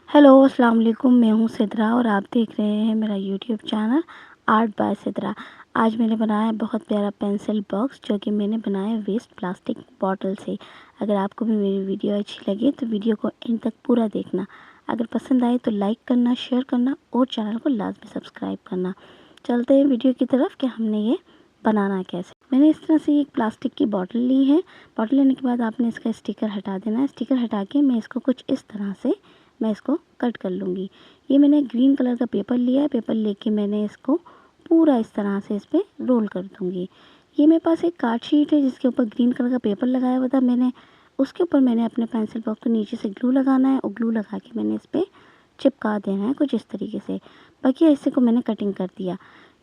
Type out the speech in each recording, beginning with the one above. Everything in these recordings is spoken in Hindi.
हेलो अस्सलाम वालेकुम। मैं हूँ सिद्रा और आप देख रहे हैं मेरा YouTube channel art bye Sidra. आज मैंने बनाया है बहुत प्यारा पेंसिल बॉक्स जो कि मैंने बनाया है वेस्ट प्लास्टिक बॉटल से। अगर आपको भी मेरी वीडियो अच्छी लगे तो वीडियो को एंड तक पूरा देखना। अगर पसंद आए तो लाइक करना, शेयर करना और चैनल को लाजमी सब्सक्राइब करना। चलते हैं वीडियो की तरफ कि हमने ये बनाना कैसे। मैंने इस तरह से एक प्लास्टिक की बॉटल ली है। बॉटल लेने के बाद आपने इसका स्टिकर हटा देना है। स्टिकर हटा के मैं इसको कुछ इस तरह से मैं इसको कट कर लूँगी। ये मैंने ग्रीन कलर का पेपर लिया है। पेपर लेके मैंने इसको पूरा इस तरह से इस पर रोल कर दूँगी। ये मेरे पास एक कार्ड शीट है जिसके ऊपर ग्रीन कलर का पेपर लगाया हुआ था मैंने। उसके ऊपर मैंने अपने पेंसिल बॉक्स को नीचे से ग्लू लगाना है और ग्लू लगा के मैंने इस पर चिपका देना है कुछ इस तरीके से। बाकी हिस्से को मैंने कटिंग कर दिया।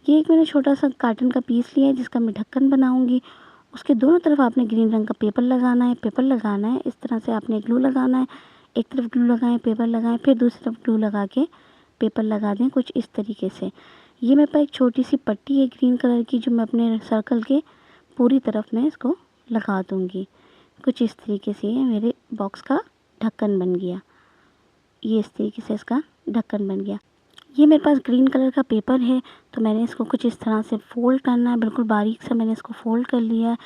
ये एक मैंने छोटा सा कार्टन का पीस लिया है जिसका मैं ढक्कन बनाऊँगी। उसके दोनों तरफ आपने ग्रीन रंग का पेपर लगाना है। पेपर लगाना है इस तरह से आपने ग्लू लगाना है। एक तरफ ग्लू लगाएं, पेपर लगाएं, फिर दूसरी तरफ ग्लू लगा के पेपर लगा दें कुछ इस तरीके से। ये मेरे पास एक छोटी सी पट्टी है ग्रीन कलर की जो मैं अपने सर्कल के पूरी तरफ में इसको लगा दूँगी। कुछ इस तरीके से ये मेरे बॉक्स का ढक्कन बन गया। ये इस तरीके से इसका ढक्कन बन गया। ये मेरे पास ग्रीन कलर का पेपर है तो मैंने इसको कुछ इस तरह से फ़ोल्ड करना है। बिल्कुल बारीक से मैंने इसको फ़ोल्ड कर लिया है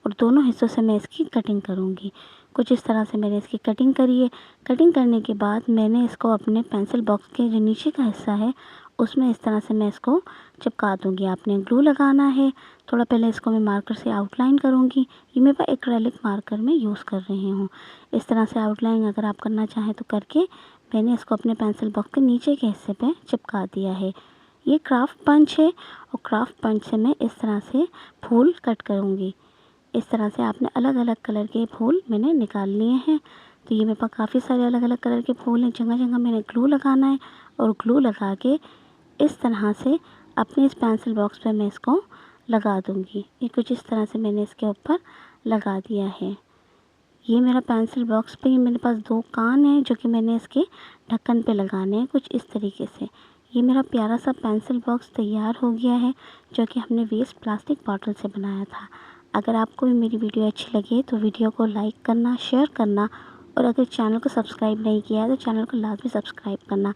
और दोनों हिस्सों से मैं इसकी कटिंग करूँगी। कुछ इस तरह से मैंने इसकी कटिंग करी है। कटिंग करने के बाद मैंने इसको अपने पेंसिल बॉक्स के जो नीचे का हिस्सा है उसमें इस तरह से मैं इसको चिपका दूँगी। आपने ग्लू लगाना है। थोड़ा पहले इसको मैं मार्कर से आउटलाइन करूँगी। ये मेरे पास एक्रेलिक मार्कर में यूज़ कर रही हूँ। इस तरह से आउटलाइन अगर आप करना चाहें तो करके मैंने इसको अपने पेंसिल बॉक्स के नीचे के हिस्से पे चिपका दिया है। ये क्राफ्ट पंच है और क्राफ्ट पंच से मैं इस तरह से फूल कट करूँगी। इस तरह से आपने अलग अलग कलर के फूल मैंने निकाल लिए हैं। तो ये मेरे पास काफ़ी सारे अलग अलग कलर के फूल हैं। जगह जगह मैंने ग्लू लगाना है और ग्लू लगा के इस तरह से अपने इस पेंसिल बॉक्स पे मैं इसको लगा दूँगी। ये कुछ इस तरह से मैंने इसके ऊपर लगा दिया है। ये मेरा पेंसिल बॉक्स पे ही मेरे पास 2 कान हैं जो कि मैंने इसके ढक्कन पे लगाने हैं कुछ इस तरीके से। ये मेरा प्यारा सा पेंसिल बॉक्स तैयार हो गया है जो कि हमने वेस्ट प्लास्टिक बॉटल से बनाया था। अगर आपको भी मेरी वीडियो अच्छी लगे तो वीडियो को लाइक करना, शेयर करना और अगर चैनल को सब्सक्राइब नहीं किया है तो चैनल को लाजमी सब्सक्राइब करना।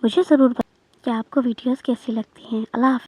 मुझे ज़रूर बताएं कि आपको वीडियोज़ कैसी लगती हैं। अल्लाह हाफ़िज़।